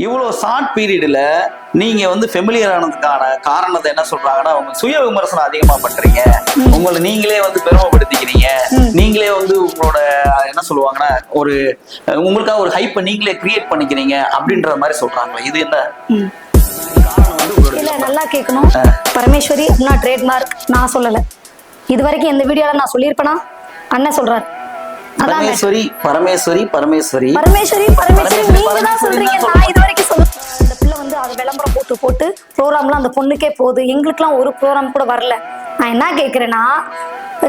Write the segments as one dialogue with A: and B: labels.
A: இவ்வளோ ஷார்ட் பீரியட்ல நீங்க வந்து ஃபெமிலியர் ஆனதுக்கான காரணத்தை என்ன சொல்றாங்கன்னா, உங்க சுய விமர்சனம் அதிகமா பண்றீங்க, உங்களை நீங்களே வந்து பெருமைப்படுத்திக்கிறீங்க, நீங்களே வந்து உங்களோட என்ன சொல்லுவாங்கன்னா ஒரு உங்களுக்காக ஒரு ஹைப்பை நீங்களே கிரியேட் பண்ணிக்கிறீங்க அப்படின்ற மாதிரி சொல்றாங்களே, இது என்ன?
B: இல்ல நல்லா கேட்கணும். பரமேஸ்வரி அப்படின்னா ட்ரேட்மார்க் நான் சொல்லல. இது வரைக்கும் எந்த வீடியோல நான் சொல்லியிருப்பேனா? அண்ணன் சொல்றாரு
A: பரமேஸ்வரி பரமேஸ்வரி பரமேஸ்வரி
B: பரமேஸ்வரி பரமேஸ்வரி நீங்க தான் சொல்றீங்க. நான் இது வரைக்கும் இந்த பிள்ளை வந்து அது விளம்பரம் போட்டு ப்ரோக்ராம்லாம் அந்த பொண்ணுக்கே போகுது, எங்களுக்குலாம் ஒரு ப்ரோக்ராம் கூட வரல. நான் என்ன கேட்கிறேன்னா,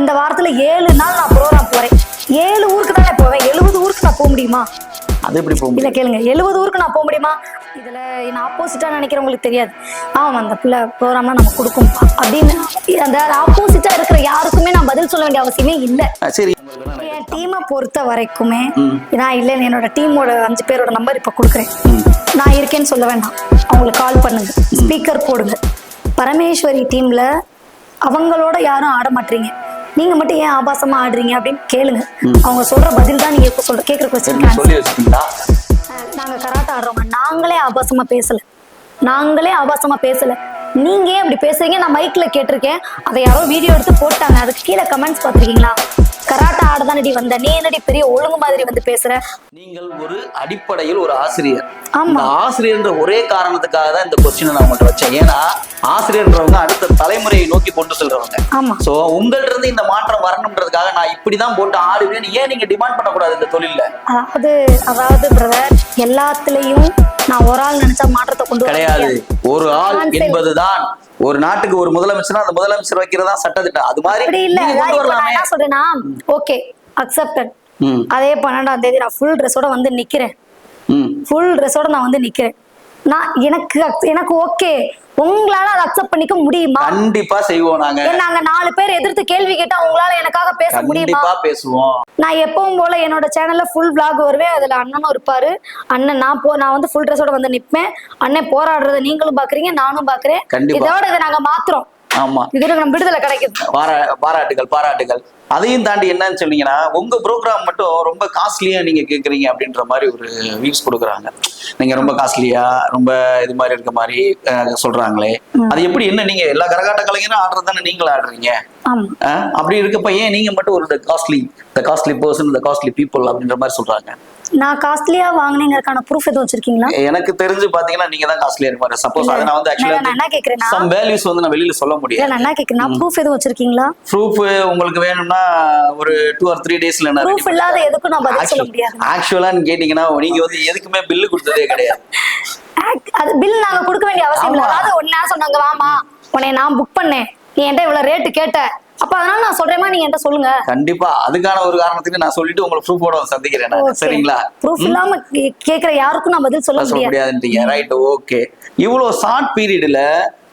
B: இந்த வாரத்துல 7 நாள் நான் ப்ரோக்ராம் போறேன். 7 ஊருக்கு தானே போவேன். 70 ஊருக்கு நான் போக முடியுமா?
A: அது எப்படி போக
B: இல்ல கேளுங்க, 70 ஊருக்கு நான் போக முடியுமா? இதுல நான் ஆப்போசிட்டா நினைக்கிறவங்களுக்கு தெரியாது. அந்த பிள்ளை ப்ரோக்ராம்லாம் நம்ம கொடுக்கும் அப்படின்னு அந்த ஆப்போசிட்டா இருக்கிற யாருக்குமே நான் பதில் சொல்ல வேண்டிய அவசியமே இல்லை.
A: சரி,
B: என் டீமை பொறுத்த வரைக்குமே நான் இல்லைன்னு என்னோட டீமோட 5 பேரோட நம்பர் இப்ப கொடுக்குறேன். நான் இருக்கேன்னு சொல்ல வேண்டாம், அவங்களுக்கு கால் பண்ணுங்க, ஸ்பீக்கர் போடுங்க. பரமேஸ்வரி டீம்ல அவங்களோட யாரும் ஆட மாட்டீங்க, நீங்க மட்டும் ஏன் ஆபாசமா ஆடுறீங்க அப்படின்னு கேளுங்க. அவங்க சொல்ற பதில் தான் நீங்க கேட்கிற கொஸ்டின். நாங்க கராட்டா ஆடுறவங்க நாங்களே ஆபாசமா பேசல, நீங்க ஏன் அப்படி பேசுறீங்க? நான் மைக்ல கேட்டிருக்கேன், அதை யாரோ வீடியோ எடுத்து போட்டாங்க, அதுக்கு கீழே கமெண்ட்ஸ் பாத்திருக்கீங்களா? கராட்டா ஆடதானடி வந்த நீ என்னடி பெரிய ஒழுங்கு மாதிரி வந்து பேசுற?
A: நீங்கள் ஒரு அடிப்படையில் ஒரு ஆசிரியர்.
B: ஆமா,
A: ஆசிரியர்ன்ற ஒரே காரணத்துக்காக தான் இந்த கொஸ்டினை நான் உங்கள்கிட்ட வச்சேன். ஏன்னா ஆசிரியர்ன்றவங்க அடுத்த தலைமுறையை நோக்கி கொண்டு செல்றவங்க.
B: ஆமா,
A: சோ உங்கள்ட்ட இருந்து இந்த மாற்றம் வரணும்ன்றதுக்காக நான் இப்படிதான் போட்டு ஆடுவேன் ஏன் நீங்க டிமாண்ட் பண்ணக்கூடாது இந்த தொழில?
B: அதாவது பிரதர், எல்லாத்துலயும் நான் ஒரு ஆள் நினைச்சா மாற்றத்தை கொண்டு
A: கிடையாது. ஒரு ஆள் என்பதுதான் ஒரு நாட்டுக்கு ஒரு முதலமைச்சர், அந்த முதலமைச்சர் வைக்கிறதா சட்டத்திட்டம். அது மாதிரி
B: என்ன சொல்றேன்னா, ஓகே அக்செப்டட். அதே 12ஆம் தேதி நான் ஃபுல் ட்ரெஸ்ஸோட வந்து நிக்கிறேன். நான் எனக்கு ஓகே. உங்களால அதை அக்செப்ட் பண்ணிக்க முடியுமா?
A: கண்டிப்பா செய்வோம்.
B: நாங்க 4 பேர் எதிர்த்து கேள்வி கேட்டா உங்களால எனக்காக பேச முடியுமா?
A: பேசுவோம்.
B: நான் எப்பவும் போல என்னோட சேனல்ல ஃபுல் vlog வருவேன். அதுல அண்ணனும் இருப்பாரு. அண்ணன் நான் வந்து ஃபுல் ட்ரெஸ்ஸோட வந்து நிப்பேன். அண்ணன் போராடுறத நீங்களும் பாக்குறீங்க, நானும் பாக்குறேன். இதோட இதை நாங்க மாத்துறோம்.
A: ஆமா,
B: இதுல நம்ம விடுதலை கிடைக்குது.
A: பாராட்டுகள். அதையும் தாண்டி என்னன்னு சொன்னீங்கன்னா, உங்க ப்ரோக்ராம் மட்டும் ரொம்ப காஸ்ட்லியா நீங்க கேக்குறீங்க அப்படின்ற மாதிரி ஒரு வியூஸ் கொடுக்குறாங்க. நீங்க ரொம்ப காஸ்ட்லியா, ரொம்ப இது மாதிரி இருக்க மாதிரி சொல்றாங்களே, அது எப்படி? என்ன நீங்க எல்லா கரகாட்ட கலைஞரும் ஆடுறது தானே நீங்களும் ஆடுறீங்க? அப்படி இருக்கப்ப ஏன் நீங்க மட்டும் ஒரு காஸ்ட்லி பர்சன், காஸ்ட்லி பீப்புள் அப்படின்ற மாதிரி சொல்றாங்க?
B: நான் காஸ்ட்லியா வாங்குனேங்கறதுக்கான ப்ரூஃப் எதுவும் வச்சிருக்கீங்களா?
A: எனக்கு தெரிஞ்சு பாத்தீங்கன்னா நீங்க தான் காஸ்ட்லியா இருப்பாரு. சப்போஸ் அத நான் வந்து एक्चुअली
B: நான் என்ன கேக்குறேன்னா,
A: some values வந்து நான் வெளியில சொல்ல முடியாது.
B: நான் என்ன கேக்குறேன்னா, ப்ரூஃப் எதுவும் வச்சிருக்கீங்களா?
A: ப்ரூஃப் உங்களுக்கு வேணும்னா ஒரு 2 or 3 டேஸ்ல நான்
B: ப்ரூஃப் இல்லாத எதுக்கும் நான் பதில் சொல்ல முடியாது.
A: ஆக்சுவலா கேட்டிங்கனா நீங்க வந்து எதுக்குமே பில் கொடுத்ததே கிடையாது.
B: அது பில் நாங்க கொடுக்க வேண்டிய அவசியம் இல்ல. அதாவது ஒண்ணே சொன்னாங்க, வாமா உன்னை நான் புக் பண்ணேன், நீ என்கிட்ட இவ்வளவு ரேட் கேட்ட, அப்ப அதனால நான் சொல்றேமா, நீங்க என்கிட்ட சொல்லுங்க. கண்டிப்பா
A: அதுக்கான ஒரு காரணத்துக்கு நான் சொல்லிட்டு உங்களுக்கு ப்ரூஃபோட சந்திக்கிறேன். சரிங்களா?
B: ப்ரூஃப் இல்லாம கேக்குற யாருக்கும் நான் பதில் சொல்ல
A: முடியாதுன்றீங்க. Right, okay. இவ்வளவு ஷார்ட் பீரியட்ல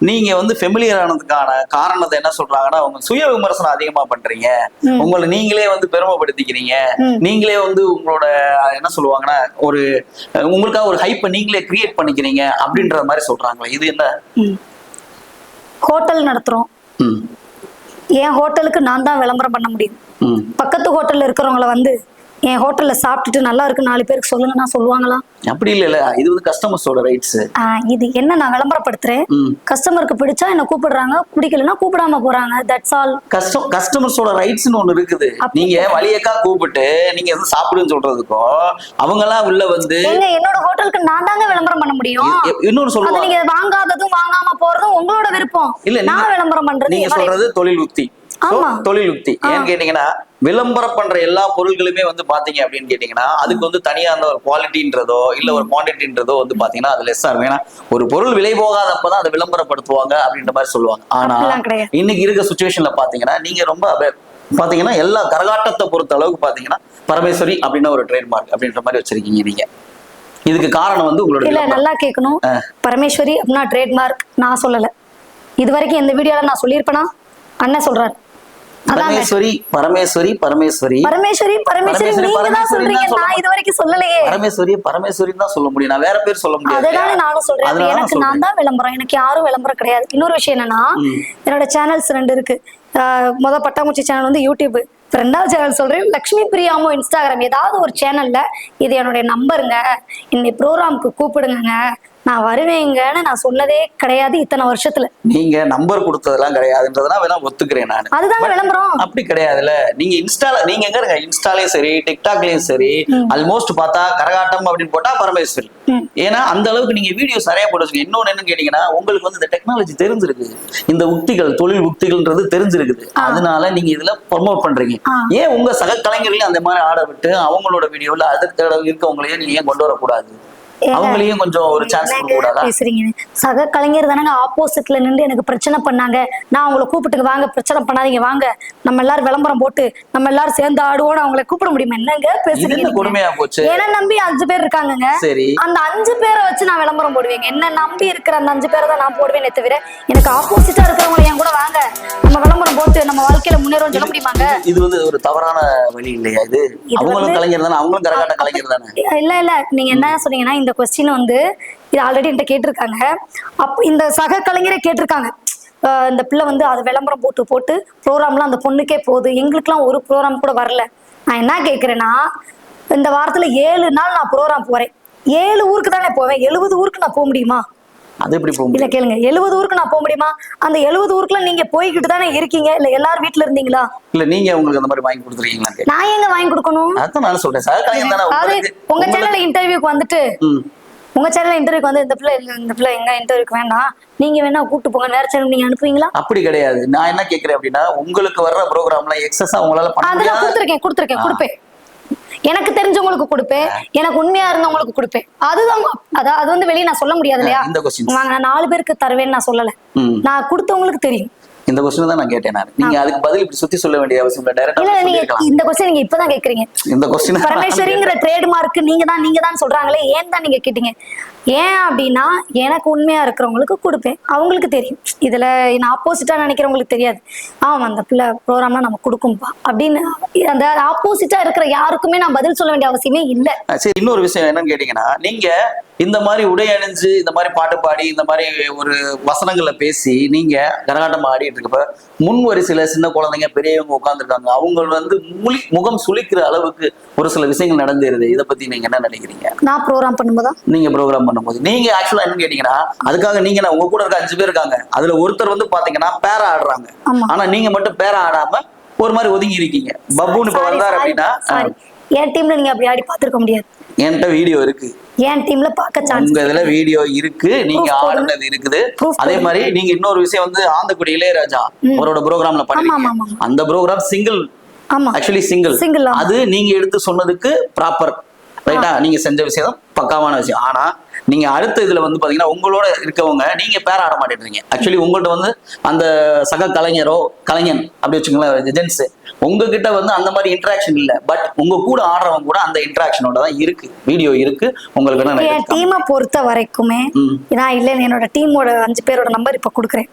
A: நீங்க வந்து ஃபெமிலியர் ஆனதுக்கான காரணத்தை என்ன சொல்றாங்கன்னா, உங்க சுய விமர்சனம் அதிகமா பண்றீங்க, உங்களை நீங்களே வந்து பெருமைப்படுத்திக்கிறீங்க, நீங்களே வந்து உங்களோட என்ன சொல்லுவாங்கன்னா ஒரு உங்களுக்காக ஒரு ஹைப்பை நீங்களே கிரியேட் பண்ணிக்கிறீங்க அப்படின்ற மாதிரி சொல்றாங்களே, இது என்ன?
B: ஹோட்டல் நடத்துறோம், என் ஹோட்டலுக்கு நான் தான் விளம்பரம் பண்ண முடியும். பக்கத்து ஹோட்டல்ல இருக்கிறவங்கள வந்து என் ஹோட்டல்ல சாப்பிட்டுட்டு நல்லா இருக்கு 4 பேருக்கு சொல்லுங்கன்னா சொல்லுவாங்களா? அப்படி
A: இல்ல. இது வந்து கஸ்டமர்ஸோட ரைட்ஸ்.
B: இது என்ன, நான் விளம்பரப்படுத்துறேன், கஸ்டமருக்கு பிடிச்சா என்ன கூப்பிடுறாங்க, பிடிக்கலன்னா கூப்பிடாம போறாங்க. That's all.
A: கஸ்டமர்ஸோட ரைட்ஸ்னு ஒண்ணு இருக்குது. நீங்க வலியக்கா கூப்பிட்டு நீங்க வந்து சாப்பிடுன்னு சொல்றதுக்கும் அவங்க எல்லாம் உள்ள வந்து
B: என்னோட ஹோட்டலுக்கு நான் தாங்க விளம்பரம் பண்ண முடியும்.
A: இன்னொரு சொல்லுவாங்க,
B: நீங்க வாங்காததும் வாங்காம போறதும் உங்களோட விருப்பம். இல்ல, நான் விளம்பரம் பண்றது
A: நீங்க சொல்றது தொழில் உத்தி. ஏன்னு கேட்டீங்கன்னா, விளம்பரம் பண்ற எல்லா பொருட்களுமே வந்து பாத்தீங்க அப்படின்னு கேட்டீங்கன்னா, அதுக்கு வந்து தனியா அந்த ஒரு குவாலிட்டின்றதோ இல்ல ஒரு குவான்டிட்டின்றதோ வந்து பாத்தீங்கன்னா அது லெஸ்ஸா இருக்கும். ஏன்னா ஒரு பொருள் விலை போகாதப்பதான் அதை விளம்பரப்படுத்துவாங்க அப்படின்ற மாதிரி சொல்லுவாங்க. ஆனா இன்னைக்கு இருக்க சுச்சுவேஷன்ல பாத்தீங்கன்னா, நீங்க ரொம்ப பாத்தீங்கன்னா எல்லா கரகாட்டத்தை பொறுத்த அளவுக்கு பாத்தீங்கன்னா பரமேஸ்வரி அப்படின்னா ஒரு ட்ரேட்மார்க் அப்படின்ற மாதிரி வச்சிருக்கீங்க நீங்க. இதுக்கு காரணம் வந்து உங்களோட
B: இல்ல, நல்லா கேட்கணும். பரமேஸ்வரி அப்படின்னா ட்ரேட்மார்க் நான் சொல்லல. இது வரைக்கும் எந்த வீடியோல நான் சொல்லியிருப்பேனா? அண்ணன் சொல்றாரு
A: பரமேஸ்வரி பரமேஸ்வரி பரமேஸ்வரி
B: பரமேஸ்வரி பரமேஸ்வரி நீங்க தான் சொல்றீங்க, நான் இது வரைக்கும் சொல்லலையே.
A: பரமேஸ்வரி தான் சொல்ல முடியும், நான் வேற பேர் சொல்ல முடியாது.
B: அதனால நானும் சொல்றேன், எனக்கு நான் தான் விளம்பரம், எனக்கு யாரும் விளம்பரம் கிடையாது. இன்னொரு விஷயம் என்னன்னா, என்னோட சேனல்ஸ் 2 இருக்கு. பட்டாம்பூச்சி சேனல் வந்து யூடியூப், ரெண்டாவது சேனல் சொல்றேன், லக்ஷ்மி பிரியாமோ இன்ஸ்டாகிராம் ஏதாவது ஒரு சேனல்ல இது என்னுடைய நம்பருங்க, இன்னை ப்ரோக்ராமுக்கு கூப்பிடுங்க, நான் வருவேங்கன்னு நான் சொன்னதே கிடையாது இத்தனை வருஷத்துல.
A: நீங்க நம்பர் கொடுத்ததெல்லாம் கிடையாதுன்றதெல்லாம் வேணா ஒத்துக்கிறேன் நான்.
B: அதுதான் விளம்பரம்.
A: அப்படி கிடையாதுல்ல. நீங்க நீங்க எங்க இருங்க, இன்ஸ்டாலயும் சரி டிக்டாக்லயும் சரி ஆல்மோஸ்ட் பார்த்தா கரகாட்டம் அப்படின்னு போட்டா பரமேஸ்வரி. ஏன்னா அந்த அளவுக்கு நீங்க வீடியோ சரியா போட்டு வச்சுங்க. இன்னொன்னு என்னன்னு கேட்டீங்கன்னா, உங்களுக்கு வந்து இந்த டெக்னாலஜி தெரிஞ்சிருக்கு, இந்த உக்திகள் தொழில் உக்திகள்ன்றது தெரிஞ்சிருக்குது, அதனால நீங்க இதுல ப்ரமோட் பண்றீங்க. ஏன் உங்க சக கலைஞர்களையும் அந்த மாதிரி ஆட விட்டு அவங்களோட வீடியோல அதற்கு இருக்கவங்களையும் நீங்க ஏன் கொண்டு வரக்கூடாது? அவங்களையும் கொஞ்சம் ஒரு சான்ஸ் கொடுக்க கூடாதா?
B: பேசுறீங்க, சக கலைஞர் தானங்க ஆப்போசிட்ல நின்று எனக்கு பிரச்சனை பண்ணாங்க, நான் அவங்கள கூப்பிட்டு வாங்க பிரச்சனை பண்ணாதீங்க வாங்க நம்ம எல்லாரும் விளம்பரம் போட்டு நம்ம எல்லாரும் சேர்ந்து ஆடுவோம் அவங்களை கூப்பிட முடியுமா? என்னங்க பேசுறீங்க?
A: கொடுமையா போச்சு.
B: என்ன நம்பி 5 பேர் இருக்காங்க, அந்த 5 பேரை வச்சு நான் விளம்பரம் போடுவேங்க. என்ன நம்பி இருக்கிற அந்த 5 பேரை தான் நான் போடுவேனே தவிர எனக்கு ஆப்போசிட்டா இருக்கிறவங்களை என் கூட வாங்க நம்ம விளம்பரம் போட்டு நம்ம வாழ்க்கையில முன்னேறும் சொல்ல முடியுமாங்க?
A: இது வந்து ஒரு தவறான வழி இல்லையா? இது அவங்களும் கலைஞர் தானே, அவங்களும் கரகாட்ட கலைஞர் தானே.
B: இல்ல நீங்க என்ன சொன்னீங்கன்னா, இந்த கொஸ்டின் வந்து இது ஆல்ரெடி என்கிட்ட கேட்டிருக்காங்க. அப்ப இந்த சக கலைஞரை கேட்டிருக்காங்க, இந்த பிள்ளை வந்து அது விளம்பரம் போட்டு போட்டு ப்ரோக்ராம்லாம் அந்த பொண்ணுக்கே போகுது, எங்களுக்குலாம் ஒரு ப்ரோக்ராம் கூட வரல. நான் என்ன கேட்கிறேன்னா, இந்த வாரத்துல 7 நாள் நான் ப்ரோக்ராம் போறேன், 7 ஊருக்கு தானே போவேன், 70 ஊருக்கு நான் போக முடியுமா?
A: அது எப்படி போக
B: இல்ல கேளுங்க, 70 ஊருக்கு நான் போக முடியுமா? அந்த 70 ஊருக்குள்ள நீங்க போய்கிட்டு தானே இருக்கீங்க, இல்ல எல்லாரும் வீட்டுல இருந்தீங்களா?
A: இல்ல நீங்க உங்களுக்கு அந்த மாதிரி வாங்கி கொடுத்துருக்கீங்களா?
B: நான் எங்க வாங்கி கொடுக்கணும்?
A: அதான் நான் சொல்றேன், சக கலைஞர் தானே.
B: உங்க சேனல்ல இன்டர்வியூக்கு வந்துட்டு உங்க சேனல்ல இன்டர்வியூக்கு வந்து இந்த பிள்ளை எங்க இன்டர்வியூக்கு வேண்டாம், நீங்க வேணா கூட்டு போங்க, வேற சேனல் நீங்க அனுப்புவீங்களா?
A: அப்படி கிடையாது. நான் என்ன கேக்குறேன் அப்படின்னா, உங்களுக்கு வர்ற ப்ரோக்ராம்ல எக்ஸஸா உங்களால பண்ண முடியாது.
B: அதெல்லாம் கொடுத்துருக்கேன் கொடுப்பேன், எனக்கு தெரிஞ்சவங்களுக்கு கொடுப்பேன், எனக்கு உண்மையா இருந்தவங்களுக்கு கொடுப்பேன். அதுதான் அது வந்து வெளியே நான் சொல்ல முடியாது இல்லையா? நான் 4 பேருக்கு தருவேன்னு நான் சொல்லல, நான் கொடுத்தவங்களுக்கு தெரியும்.
A: இந்த क्वेश्चन தான் நான் கேட்டேன். நான் நீங்க அதுக்கு பதில் இப்படி சுத்தி சொல்ல வேண்டிய அவசியம் இல்ல, டைரக்டா
B: இல்ல. நீங்க இந்த क्वेश्चन நீங்க இப்பதான் கேக்குறீங்க. இந்த क्वेश्चन பரமேஸ்வரிங்கற ட்ரேட்மார்க் நீங்க தான் சொல்றாங்களே, ஏன் தான் நீங்க கேட்டீங்க? ஏன் அப்படின்னா, எனக்கு உண்மையா இருக்கிறவங்களுக்கு கொடுப்பேன், அவங்களுக்கு தெரியும். இதுல நான் ஆப்போசிட்டா நினைக்கிறவங்களுக்கு தெரியாது. அந்த பிள்ளை ப்ரோக்ராம்லாம் நம்ம கொடுக்கும்பா அப்படின்னு அந்த ஆப்போசிட்டா இருக்கிற யாருக்குமே நான் பதில் சொல்ல வேண்டிய அவசியமே இல்லை.
A: சரி, இன்னொரு விஷயம் என்னன்னு கேட்டீங்கன்னா, நீங்க இந்த மாதிரி உடை அணிஞ்சு இந்த மாதிரி பாட்டு பாடி இந்த மாதிரி ஒரு வசனங்களை பேசி நீங்க கரகாட்டம் ஆடிட்டு இருக்கப்ப முன் வரிசையில சின்ன குழந்தைங்க பெரியவங்க உட்காந்துருக்காங்க, அவங்க வந்து முகம் சுளிக்கிற அளவுக்கு ஒரு சில விஷயங்கள் நடந்துருது. இதை பத்தி நீங்க என்ன நினைக்கிறீங்க?
B: நான் ப்ரோக்ராம் பண்ணும்போது
A: நீங்க ப்ரோக்ராம் பண்ணும்போது நீங்க ஆக்சுவலா என்ன கேட்டீங்கன்னா, அதுக்காக நீங்க உங்க கூட இருக்க 5 பேர் இருக்காங்க, அதுல ஒருத்தர் வந்து பாத்தீங்கன்னா பேரா ஆடுறாங்க, ஆனா நீங்க மட்டும் பேரா ஆடாம ஒரு மாதிரி ஒதுங்கி இருக்கீங்க. பப்புன்னு இப்ப வந்தாரு அப்படின்னா,
B: என் டீம்ல நீங்க அப்படி ஆடி பாத்துருக்க முடியாது.
A: என்கிட்ட வீடியோ இருக்கு,
B: என் டீம்ல பார்க்க சான்ஸ்,
A: உங்க இதுல வீடியோ இருக்கு, நீங்க ஆடுனது இருக்குது. அதே மாதிரி நீங்க இன்னொரு விஷயம் வந்து ஆந்தக்குடி இளையராஜா அவரோட ப்ரோக்ராம்ல பண்ணீங்க, அந்த ப்ரோக்ராம் சிங்கிள், ஆக்சுவலி சிங்கிள், அது நீங்க எடுத்து சொன்னதுக்கு ப்ராப்பர் ரைட்டா, நீங்க செஞ்ச விஷயம் பக்காவான விஷயம். ஆனா நீங்க அடுத்த இதுல வந்து பாத்தீங்கன்னா உங்களோட இருக்கவங்க நீங்க பேர ஆட மாட்டேன்றீங்க. ஆக்சுவலி உங்கள்ட்ட வந்து அந்த சக கலைஞன் அப்படி வச்சுக்கோங்களேன், ஜென்ஸ் உங்ககிட்ட வந்து அந்த மாதிரி இன்டராக்ஷன் இல்ல, பட் உங்க கூட ஆடுறவங்க கூட அந்த இன்டராக்ஷனோட தான் இருக்கு, வீடியோ இருக்கு. உங்களுக்கு
B: என் டீமை பொறுத்த வரைக்குமே நான் இல்ல, என்னோட டீமோட 5 பேரோட நம்பர் இப்ப கொடுக்குறேன்,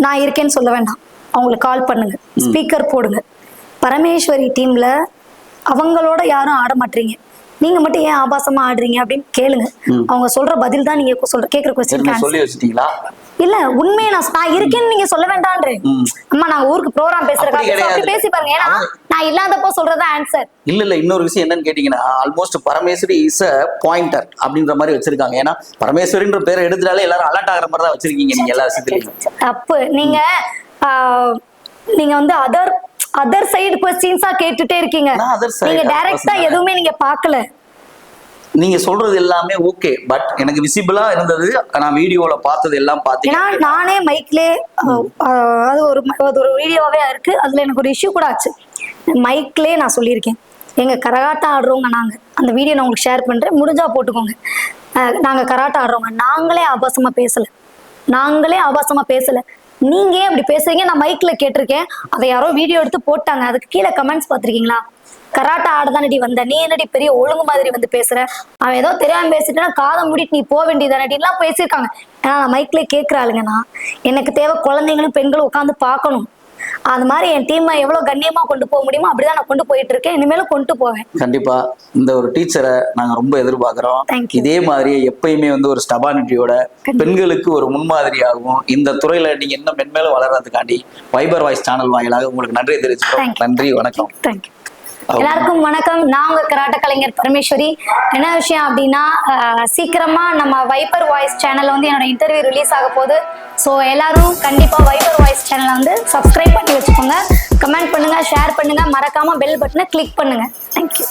B: நான் இருக்கேன்னு சொல்ல வேண்டாம், அவங்களுக்கு கால் பண்ணுங்க, ஸ்பீக்கர் போடுங்க. பரமேஸ்வரி டீம்ல அவங்களோட யாரும் ஆட மாட்டீங்க, நீங்க மட்டும் ஏன் ஆபாசமா ஆடுறீங்க அப்படின்னு கேளுங்க. அவங்க சொல்ற பதில் தான் நீங்க கேக்குற क्वेश्चन
A: சொல்லி வச்சிட்டீங்களா?
B: இல்ல, உண்மையை நான் இருக்கேன்னு நீங்க சொல்ல வேண்டாம்ன்றே. அம்மா நாங்க ஊருக்கு ப்ரோக்ராம் பேசுறதுக்கு பேசி பாருங்க, ஏன்னா நான் இல்லாதப்போ சொல்றதா ஆன்சர்.
A: இல்ல இன்னொரு விஷயம் என்னன்னு கேட்டீங்கன்னா, almost Parameswari is a pointer அப்படின்ற மாதிரி வச்சிருக்காங்க. ஏன்னா பரமேஸ்வரின்ற பேரை எடுத்துட்டாலே எல்லாரும் அலர்ட் ஆகிற மாதிரி தான் வச்சிருக்கீங்க நீங்க எல்லா விஷயத்துலயும்.
B: தப்பு. நீங்க வந்து அதர் சைடு क्वेश्चंसா கேட்டுட்டே இருக்கீங்க, நீங்க டைரக்டா எதுவுமே நீங்க பார்க்கல.
A: நீங்க சொல்றது எல்லாமே ஓகே, பட் எனக்கு விசிபிளா இருந்தது, நான் வீடியோல பார்த்தது எல்லாம் பாத்தீங்கன்னா,
B: நானே மைக்லே அது ஒரு வீடியோவே இருக்கு, அதுல எனக்கு ஒரு இஷ்யூ கூட ஆச்சு. மைக்லே நான் சொல்லியிருக்கேன், எங்க கரகாட்டம் ஆடுறவங்க நாங்க, அந்த வீடியோ நான் உங்களுக்கு ஷேர் பண்றேன், முடிஞ்சா போட்டுக்கோங்க. நாங்க கராட்டம் ஆடுறவங்க, நாங்களே ஆபாசமா பேசல, நீங்க ஏன் அப்படி பேசுறீங்க? நான் மைக்ல கேட்டிருக்கேன், அதை யாரோ வீடியோ எடுத்து போட்டாங்க, அதுக்கு கீழே கமெண்ட்ஸ் பாத்திருக்கீங்களா? கராட்டா ஆடதானடி வந்த, நீ என்னடி பெரிய ஒழுங்கு மாதிரி வந்து பேசுற, அவன் ஏதோ தெரியாம பேசிட்டேன்னா காதை மூடிட்டு நீ போக வேண்டியதானடிலாம் பேசியிருக்காங்க. ஏன்னா நான் மைக்ல கேட்கிற ஆளுங்கன்னா, எனக்கு தேவை குழந்தைங்களும் பெண்களும் உட்காந்து பார்க்கணும். அது மாதிரி என் டீமை எவ்வளவு கண்ணியமா கொண்டு போக முடியுமோ அப்படிதான் நான் கொண்டு போயிட்டு இருக்கேன், இனிமேலும் கொண்டு போவேன்.
A: கண்டிப்பா இந்த ஒரு டீச்சரை நாங்க ரொம்ப எதிர்பார்க்கிறோம்.
B: Thank you.
A: இதே மாதிரி எப்பயுமே வந்து ஒரு ஸ்டெபானிட்டியோட பெண்களுக்கு ஒரு முன்மாதிரியாகவும் இந்த துறையில நீங்க இன்னும் மென்மேலும் வளர்றதுக்காண்டி வைபர் வாய்ஸ் சேனல் வாயிலாக உங்களுக்கு நன்றி தெரிவிச்சுக்கிறோம்.
B: Thank you.
A: நன்றி, வணக்கம்.
B: தேங்க்யூ. எல்லாருக்கும் வணக்கம். நான் உங்க கராட்ட கலைஞர் பரமேஸ்வரி. என்ன விஷயம் அப்படின்னா, சீக்கிரமா நம்ம வைபர் வாய்ஸ் சேனல்ல வந்து என்னோட இன்டர்வியூ ரிலீஸ் ஆக போகுது. ஸோ எல்லாரும் கண்டிப்பா வைபர் வாய்ஸ் சேனலை வந்து சப்ஸ்கிரைப் பண்ணி வச்சுக்கோங்க, கமெண்ட் பண்ணுங்க, ஷேர் பண்ணுங்க, மறக்காம பெல் பட்டனை கிளிக் பண்ணுங்க. தேங்க்யூ.